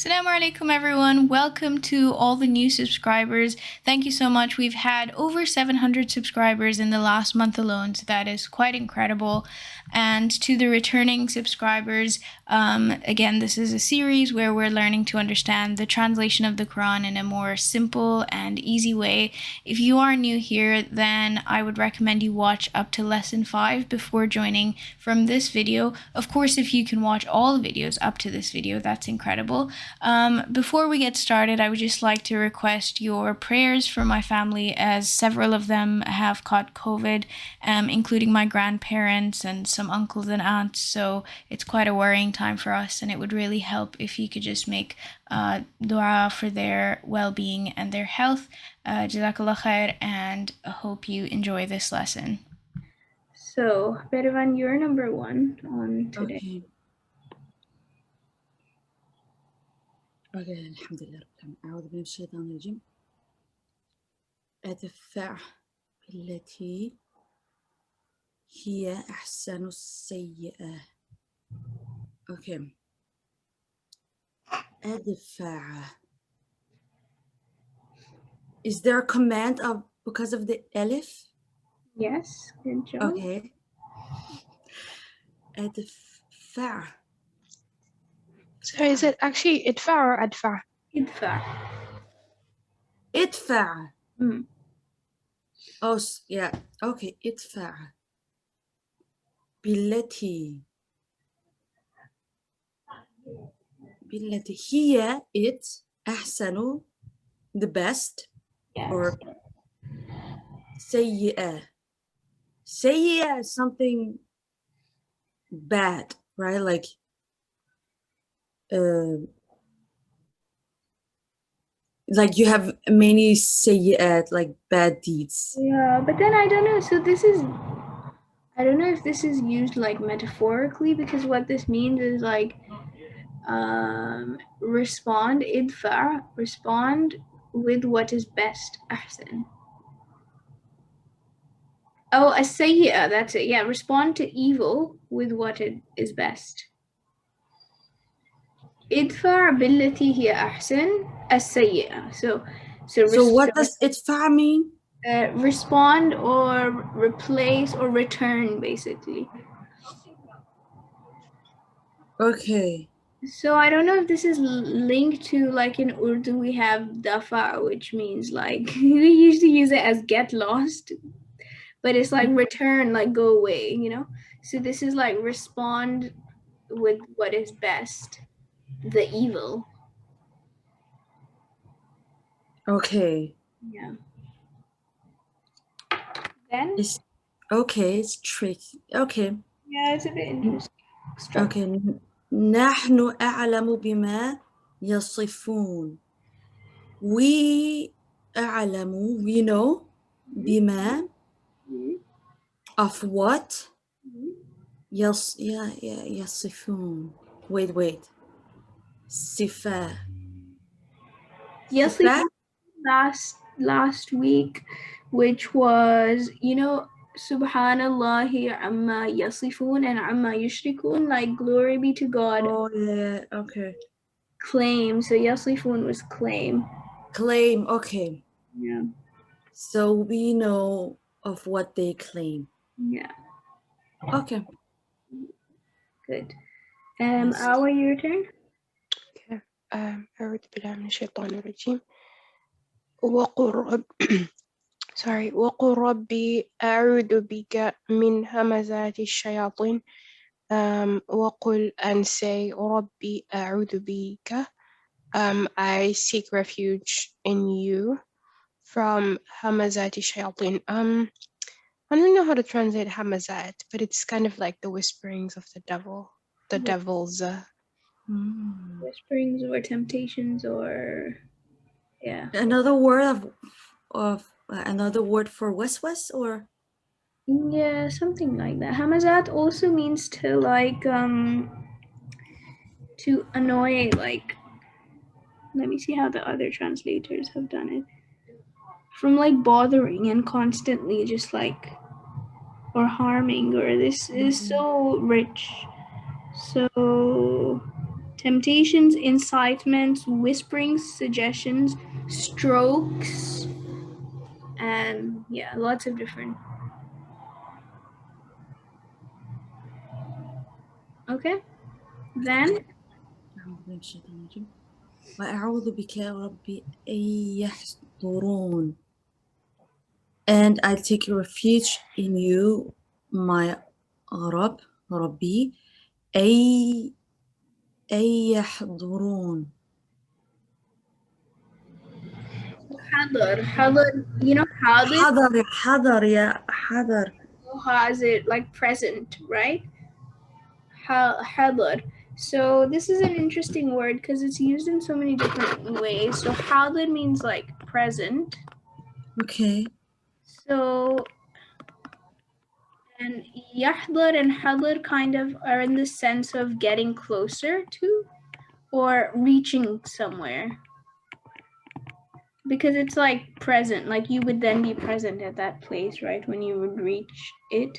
Assalamu alaikum everyone. Welcome to all the new subscribers. Thank you so much. We've had over 700 subscribers in the last month alone, so that is quite incredible. And to the returning subscribers, again, this is a series where we're learning to understand the translation of the Quran in a more simple and easy way. If you are new here, then I would recommend you watch up to lesson 5 before joining from this video. Of course, if you can watch all the videos up to this video, that's incredible. Before we get started, I would just like to request your prayers for my family, as several of them have caught COVID, including my grandparents and some uncles and aunts. So it's quite a worrying time for us, and it would really help if you could just make dua for their well-being and their health. Jazakallah khair, and I hope you enjoy this lesson. So, Berivan, you're number 1 on today. Okay. الحمد لله رب العالمين. أعوذ بالله من الشيطان الرجيم. أدفع بالتي هي أحسن السيئة. Okay. أدفع. Is there a command because of the alif? Yes, good job. Okay. أدفع. So is it actually idfa or adfa? Idfa. ادفع. Mm. Oh, yeah. Okay. ادفع بالتي هي it أحسن, the best. Yes. Or سيئة. سيئة is something bad, right? Like you have many سيئات, like bad deeds. Yeah, but then I don't know. So I don't know if this is used like metaphorically, because what this means is like respond, idfa, respond with what is best, ahsan. Oh, as-sayyi'ah, that's it. Yeah, respond to evil with what is best. Idfa billati hiya ahsan as-sayyi'ah. So what does idfa mean? Respond or replace or return, basically. Okay. So I don't know if this is linked to, like in Urdu we have dafa, which means like we usually use it as get lost, but it's like return, like go away, you know? So this is like respond with what is best, the evil. Okay. Yeah. Then? It's tricky. Okay. Yeah, it's a bit interesting. Okay. نحن أعلم بما يصفون. We أعلم, we know, بما, of what? يصفون. Wait. صفة. Yes, last week, which was, Subhanallahi amma yasifun and amma yushrikun, like glory be to God. Oh yeah, okay. Claim. So yasifun was claim. Claim, okay. Yeah. So we know of what they claim. Yeah. Okay. Good. Awa, your turn. Okay. أعوذ بالله من الشيطان الرجيم. وقل ربي أعوذ بك من همزات الشياطين. وقل and say ربي أعوذ بك. I seek refuge in you from همزات الشياطين. I don't know how to translate hamazat, but it's kind of like the whisperings of the devil, the devil's. Whisperings or temptations or, yeah. Another word another word for waswas, or? Yeah, something like that. Hamazat also means to like to annoy, like, let me see how the other translators have done it. From like bothering and constantly just like, or harming, or this is so rich. So temptations, incitements, whisperings, suggestions, strokes, and yeah, lots of different. Okay, then أعوذ بالله من الشيطان الرجيم وأعوذ بك يا ربي أن يحضرون. And I take refuge in you, my Rabbi, أن يحضرون. حضر, you know, حضر يا حضر. has it like present, right? حضر. So this is an interesting word because it's used in so many different ways. So حاضر means like present. Okay. So and يحضر and حضر kind of are in the sense of getting closer to or reaching somewhere. Because it's like present, like you would then be present at that place, right, when you would reach it.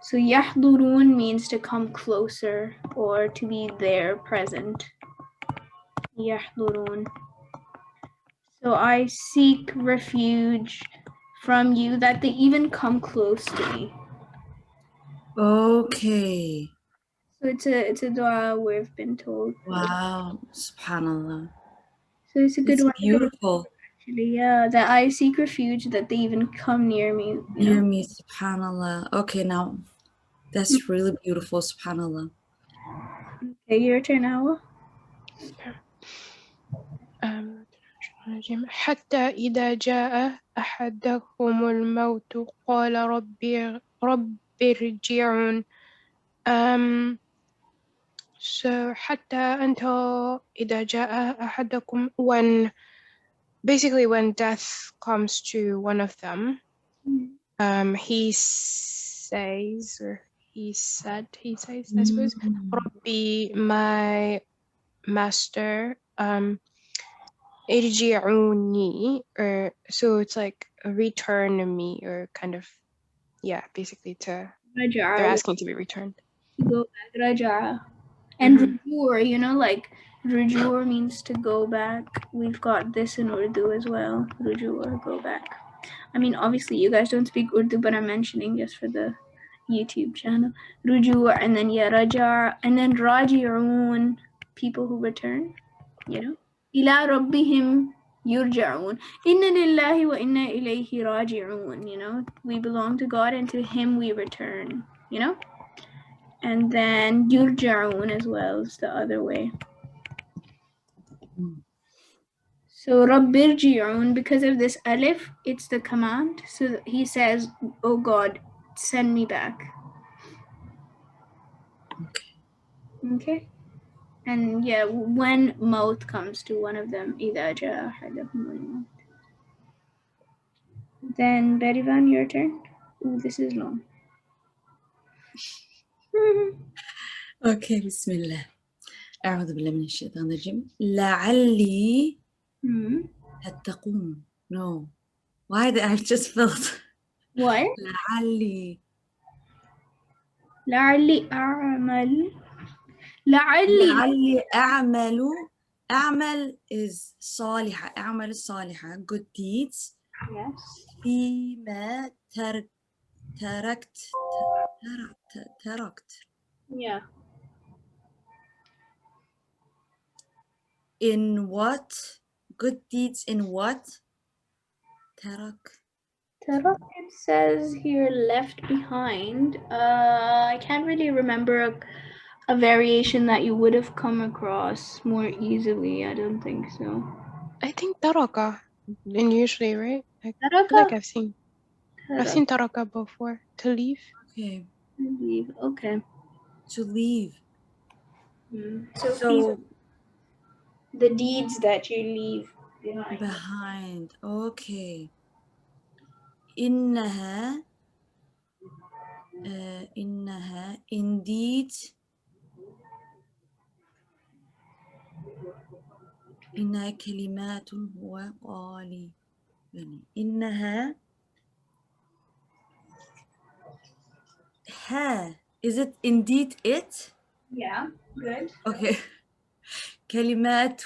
So يحضرون means to come closer or to be there, present. يحضرون. So I seek refuge from you that they even come close to me. Okay. So it's a dua we've been told. Wow. Subhanallah. So it's a good It's one to beautiful. actually, yeah, that I seek refuge that they even come near me, you Near know. me, subhanallah. Okay, now that's really beautiful, subhanallah. Okay, your turn, Awa. حتى إذا جاء أحدهم الموت قال رب ارجعون. So حتى until إذا جاء أحدكم, when basically when death comes to one of them, he says, or he says, I suppose, Rabbi, my master, irji'uni, or so it's like return me, or kind of, yeah, basically they're asking to be returned. To go back, raja. And rujur, you know, like rujur means to go back. We've got this in Urdu as well. Rujur, go back. I mean, obviously, you guys don't speak Urdu, but I'm mentioning just for the YouTube channel. Rujur, and then yeah, raja, and then raji'un, people who return, you know. Ila rabbihim yurja'un. Inna lillahi wa inna ilayhi raji'un, you know. We belong to God and to Him we return, you know. And then yurja'un as well is the other way. So Rabbirji'un, because of this alif, it's the command. So he says, oh God, send me back. Okay. And yeah, when maut comes to one of them, إِذَا جَاءَ أَحَدَهُمُ الْمَوْتُ. Then Berivan, your turn. Ooh, this is long. Okay, Bismillah. أعوذ بالله من الشيطان الرجيم. لعلي تتقون. No. Why did I just felt? What? لعلي. لعلي أعمل. لعلي أعمل is صالحة. أعمل الصالحة. Good deeds. Yes. فيما تركت. Yeah. In what? Good deeds in what? ترك. It says here left behind. I can't really remember a variation that you would have come across more easily. I don't think so. I think taraka, and usually, right? I feel Taraka? like I've seen taraka before, to leave. Okay. Leave. Okay. To leave. So the deeds that you leave behind. Okay. إنها indeed إنها كلمات هو قالي إنها is it indeed it? Yeah, good. Okay. كلمات.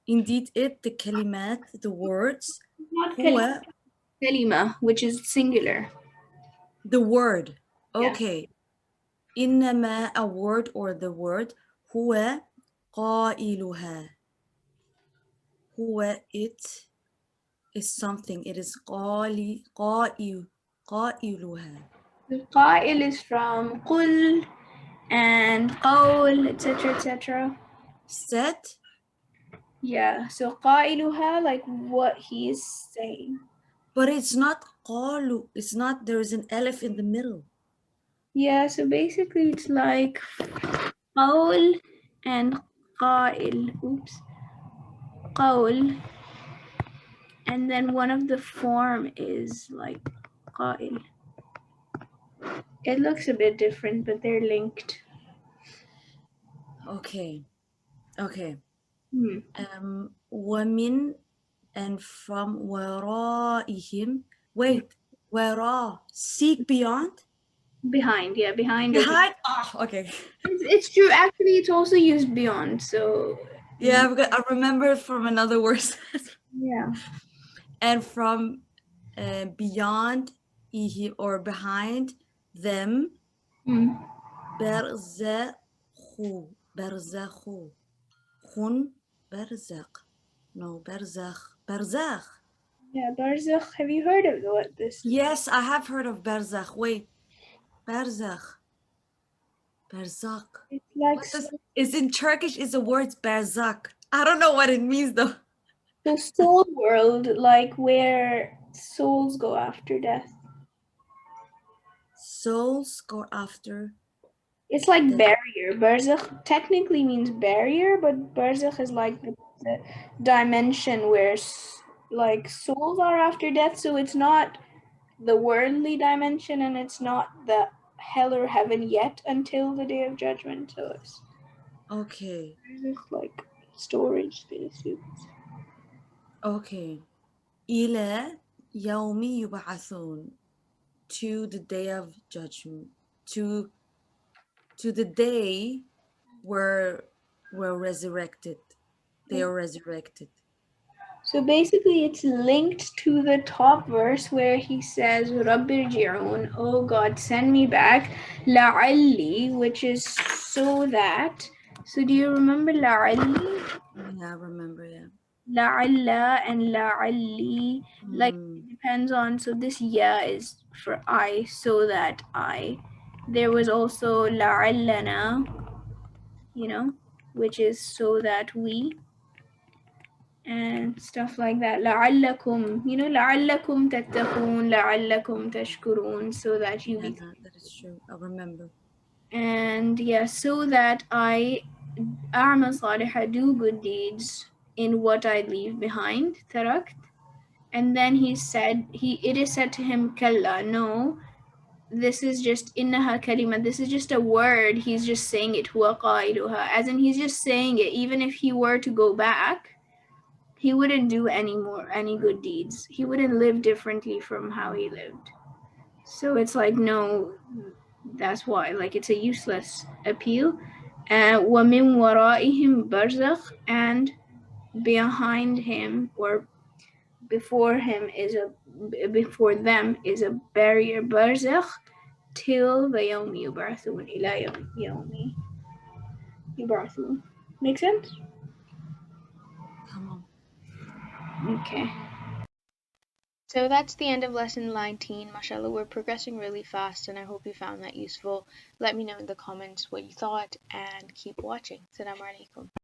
Indeed, the كلمات, the words. Not هو, kalima, which is singular. the word. Yeah. Okay. إنما, a word or the word. هو قائلها. هو, it is something. It is قائلها. The qa'il is from qul and qawl, etc., etc. Said, Yeah, so qa'iluha, like what he is saying. but it's not قالوا. It's not, there is an alif in the middle. Yeah, so basically it's like qawl and qa'il. Oops. Qawl. And then one of the form is like qa'il. It looks a bit different, but they're linked. Okay. Hmm. And from وَرَائِهِمْ. Wait, وَرَا, seek beyond? Behind, yeah, behind. Is Behind? Okay. it's true. Actually, it's also used beyond. So Yeah, because I remember it from another word. yeah. And from beyond ihim, or behind them. Hmm. برزخ. خن برزق. No, barzakh. Yeah, barzakh. Have you heard of what this? Yes, I have heard of barzakh. Wait, barzakh. Barzakh. It's like What does, is in Turkish is the word barzakh. I don't know what it means though. the soul world, like where souls go after death. Souls go after. It's like death. barrier. Barzakh technically means barrier, but barzakh is like the dimension where like souls are after death. So it's not the worldly dimension, and it's not the hell or heaven yet until the day of judgment. So it's Okay. like storage space. Okay. إلى يوم يبعثون. To the day of judgment. To the day where we're resurrected. They are resurrected. So basically, it's linked to the top verse where he says, "Rabbi Ji'un, oh God, send me back, la'alli," which is so that. So do you remember la'alli? Yeah, I remember, yeah. La'alla and la'alli, like it depends on. So this ya is for I, so that I. There was also la'allana, which is so that we. And stuff like that. لعلكم, لعلكم تتقون, لعلكم تشكرون, so that you Yeah, be. that is true. I remember. And yeah, so that I أعمل صالحة, do good deeds in what I leave behind, تركت. And then it is said to him, كلا, no, this is just إنها كلمة, this is just a word, he's just saying it, هو قائلها, as in he's just saying it, even if he were to go back, he wouldn't do any good deeds. He wouldn't live differently from how he lived. So it's like, no, that's why. Like, it's a useless appeal. وَمِن وَرَائِهِمْ بَرْزَخْ, and behind him or before them is a barrier, barzakh, till the يوم يبعثون, إلى يوم يبعثون. Make sense? Come on. Okay. So that's the end of lesson 19. Mashallah, we're progressing really fast, and I hope you found that useful. Let me know in the comments what you thought, and keep watching. Assalamu alaikum.